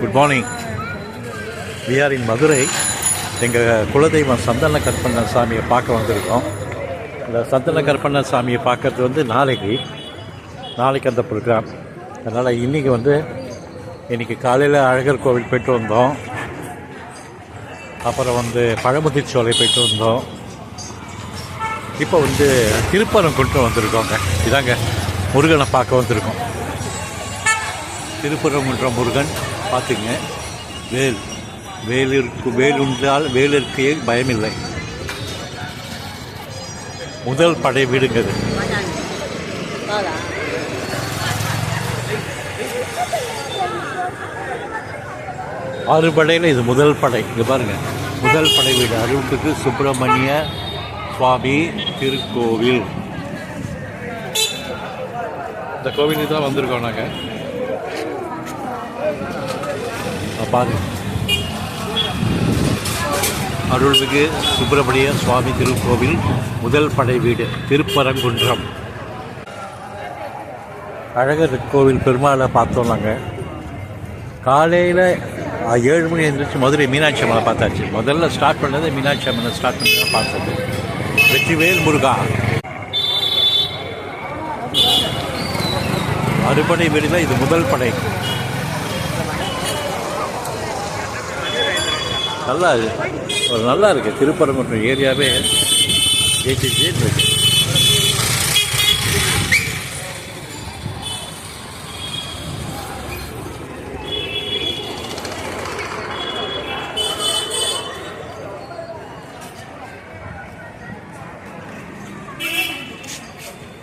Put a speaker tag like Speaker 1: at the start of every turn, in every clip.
Speaker 1: Good morning. We are இன் மதுரை. எங்கள் குலதெய்வம் சந்தன கற்பண்ண சாமியை பார்க்க வந்திருக்கோம். இந்த சந்தன கற்பண்ண சாமியை பார்க்கறது வந்து நாளைக்கு அந்த ப்ரோக்ராம். அதனால் இன்றைக்கி காலையில் அழகர் கோவில் போய்ட்டு வந்தோம். அப்புறம் பழமுதிர்ச்சோலை போய்ட்டு வந்தோம். இப்போ திருப்பரங்குன்றம் வந்திருக்கோங்க. இதாங்க முருகனை பார்க்க வந்திருக்கோம். திருப்பரங்குன்றம் முருகன் பார்த்துங்க. வேலுண்டால் வேலிற்கு பயமில்லை. முதல் படை வீடுங்கிறது. ஆறு படையில் இது முதல் படை. இங்கே பாருங்கள், முதல் படை வீடு அருள்மிகு சுப்பிரமணிய சுவாமி திருக்கோவில். இந்த கோவிலுக்கு தான் வந்திருக்கோம் நாங்கள். பாருங்க, அருள்மிகு சுப்பிரமணிய சுவாமி திருக்கோவில் முதல் படை வீடு திருப்பரங்குன்றம். அழகர் கோவில் பெருமாளை பார்த்தோம் நாங்கள். காலையில் 7 மணி எழுந்திரிச்சு மதுரை மீனாட்சி அம்மனை பார்த்தாச்சு. முதல்ல ஸ்டார்ட் பண்ணது மீனாட்சி அம்மனை ஸ்டார்ட் பண்ணி தான் பார்த்தது. வெற்றிவேல் முருகா. அறுபடை வீடுல இது முதல் படை. நல்லா இருக்குது. திருப்பரங்குன்றம் ஏரியாவே இருக்கு.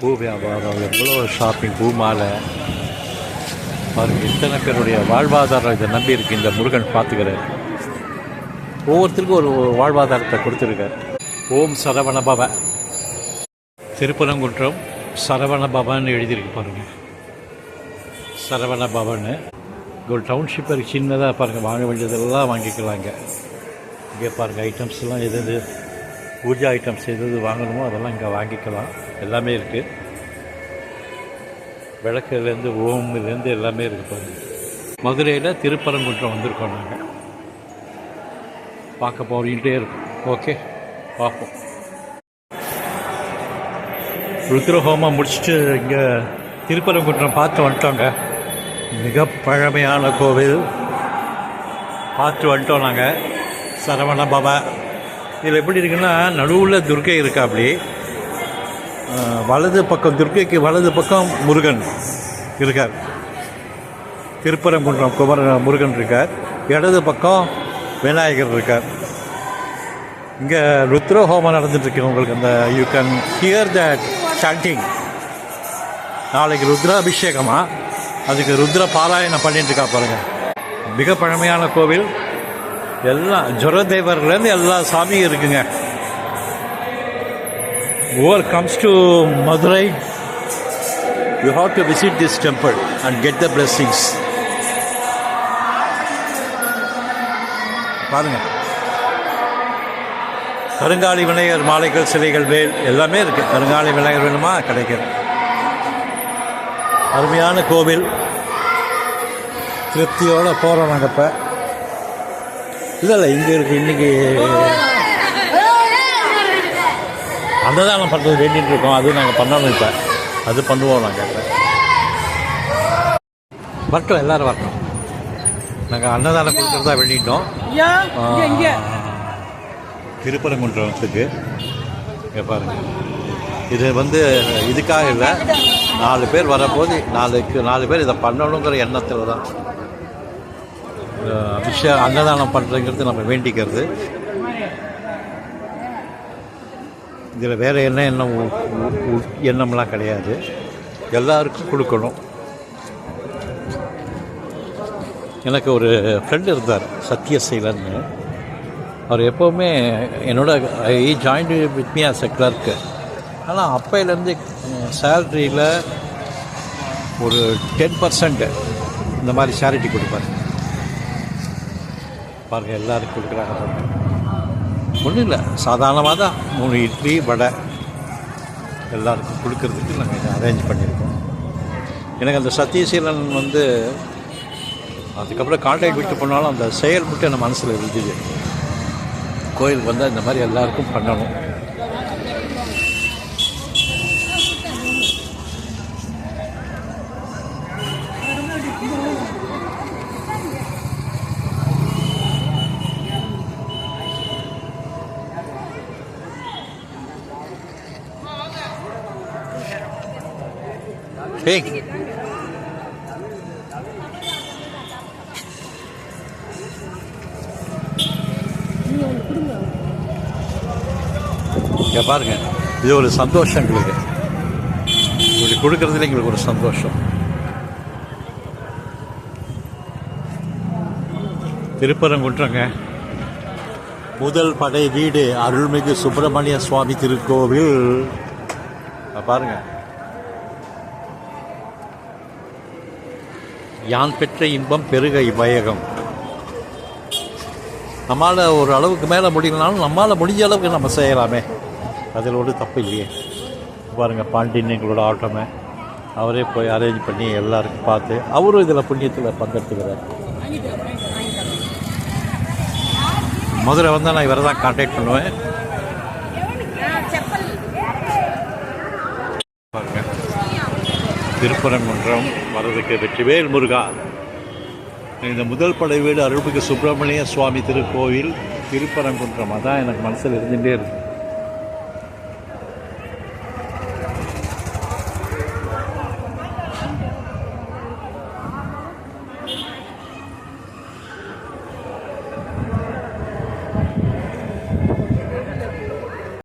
Speaker 1: பூ வியாபாரம், எவ்வளோ ஷாப்பிங், பூ மாலை பாருங்கள். இத்தனை பேருடைய வாழ்வாதாரம் இதை நம்பி இருக்குது. இந்த முருகன் பார்த்துக்கிறார். ஒவ்வொருத்தருக்கும் ஒரு வாழ்வாதாரத்தை கொடுத்துருக்கார். ஓம் சரவணபவ. திருப்பரங்குன்றம் சரவணபவன்னு எழுதியிருக்கு பாருங்கள். சரவணபவன்னு ஒரு டவுன்ஷிப் இருக்குது. சின்னதாக பாருங்கள். வாங்க வேண்டியதெல்லாம் வாங்கிக்கலாங்க. இங்கே பாருங்கள், ஐட்டம்ஸ்லாம் எது பூஜா ஐட்டம்ஸ் எது வாங்கணுமோ அதெல்லாம் இங்கே வாங்கிக்கலாம். எல்லாமே இருக்குது. விளக்குலேருந்து ஓம்லேருந்து எல்லாமே இருக்குது பாருங்கள். மதுரையில் திருப்பரங்குன்றம் வந்திருக்கோம் நாங்கள். பார்க்க போகிட்டே இருக்கும். ஓகே, பார்ப்போம். ருத்ரஹோமம் முடிச்சுட்டு இங்கே திருப்பரங்குன்றம் பார்த்து வந்துட்டோங்க. மிக பழமையான கோவில் பார்த்து வந்துட்டோம் நாங்கள். சரவண பவ. இதில் எப்படி இருக்குன்னா, நடுவில் துர்க்கை இருக்கா. அப்படி வலது பக்கம் துர்க்கைக்கு வலது பக்கம் முருகன் இருக்கார். திருப்பரங்குன்றம் முருகன் இருக்கார். இடது பக்கம் விநாயகர் இருக்கார். இங்கே ருத்ர ஹோமம் நடந்துட்டுருக்கு. உங்களுக்கு அந்த you can hear that sanding. நாளைக்கு ருத்ராபிஷேகமா, அதுக்கு ருத்ர பாராயணம் பண்ணிட்டுருக்கா பாருங்கள். மிக பழமையான கோவில். எல்லாம் ஜொரதேவர்லேருந்து எல்லா சாமியும் இருக்குங்க. Whoever comes to Madurai, you have to visit this temple and get the blessings. பாருங்க, கருங்காலி விநாயகர் மாலைகள், சிலைகள், வேல் எல்லாமே இருக்கு. கருங்காலி விநாயகர் வேணுமா கிடைக்கும். அருமையான கோவில். திருப்தியோடு போகிறோம் நாங்கள். இப்போ இல்லை இங்கே இருக்குது. இன்றைக்கி அன்னதானம் பண்ணுறது வேண்டிகிட்டு இருக்கோம். அது நாங்கள் பண்ணணும். இப்போ அது பண்ணுவோம் நாங்கள். வரட்டும், எல்லோரும் வரட்டும். நாங்கள் அன்னதானம் கொடுக்குறதா வேண்டிட்டோம். திருப்பரங்குன்றத்துக்கு இங்கே பாருங்கள். இது இதுக்காக இல்லை, 4 பேர் வரப்போது 4 பேர் இதை பண்ணணுங்கிற எண்ணத்தில் தான் அன்னதானம் பண்ணுறங்கிறது நம்ம வேண்டிக்கிறது. இதில் வேறு எண்ணம்லாம் கிடையாது. எல்லாருக்கும் கொடுக்கணும். எனக்கு ஒரு ஃப்ரெண்டு இருந்தார், சத்யசீலன்னு. அவர் எப்போவுமே joined with me as a clerk. ஆனால் அப்பையிலேருந்து சேலரியில் ஒரு 10% இந்த மாதிரி சேரிட்டி கொடுப்பார். பாருங்கள், எல்லாருக்கும் கொடுக்குறாங்க. ஒன்றும் இல்லை, சாதாரணமாக தான் 3 இட்லி வடை எல்லாருக்கும் கொடுக்கறதுக்கு நாங்கள் இதை அரேஞ்ச் பண்ணியிருக்கோம். எனக்கு அந்த சத்யசீலன் அதுக்கப்புறம் கான்டாக்ட் விட்டு போனாலும் அந்த செயல் மட்டும் என் மனசில் இருந்துச்சு. கோயிலுக்கு வந்தால் இந்த மாதிரி எல்லாருக்கும் பண்ணணும். ஏய் இங்கே பாருங்க, இது ஒரு சந்தோஷம் எங்களுக்கு. இப்படி கொடுக்கறதுல எங்களுக்கு ஒரு சந்தோஷம். திருப்பரங்குன்றங்க முதல் படை வீடு அருள்மிகு சுப்பிரமணிய சுவாமி திருக்கோவில். பாருங்க, யான் பெற்ற இன்பம் பெருக இவ்வையகம். நம்மளால் ஒரு அளவுக்கு மேலே முடியலனாலும் நம்மளால் முடிஞ்ச அளவுக்கு நம்ம செய்யலாமே, அதில் ஒரு தப்பு இல்லையே. பாருங்கள், பாண்டியன் எங்களோட ஆட்டோமே அவரே போய் அரேஞ்ச் பண்ணி எல்லாருக்கும் பார்த்து அவரும் இதில் புண்ணியத்தில் பங்கெடுத்துக்கிறார். மதுரை வந்தால் நான் இவரை தான் கான்டாக்ட் பண்ணுவேன். பாருங்க, திருப்பரங்குன்றம் வர்றதுக்கு வெற்றிவேல் முருகா. இந்த முதல் படை வீடு அருள்மிகு சுப்பிரமணிய சுவாமி திருக்கோவில் திருப்பரங்குன்றம். அதான் எனக்கு மனசில் இருந்துகிட்டே இருக்கு.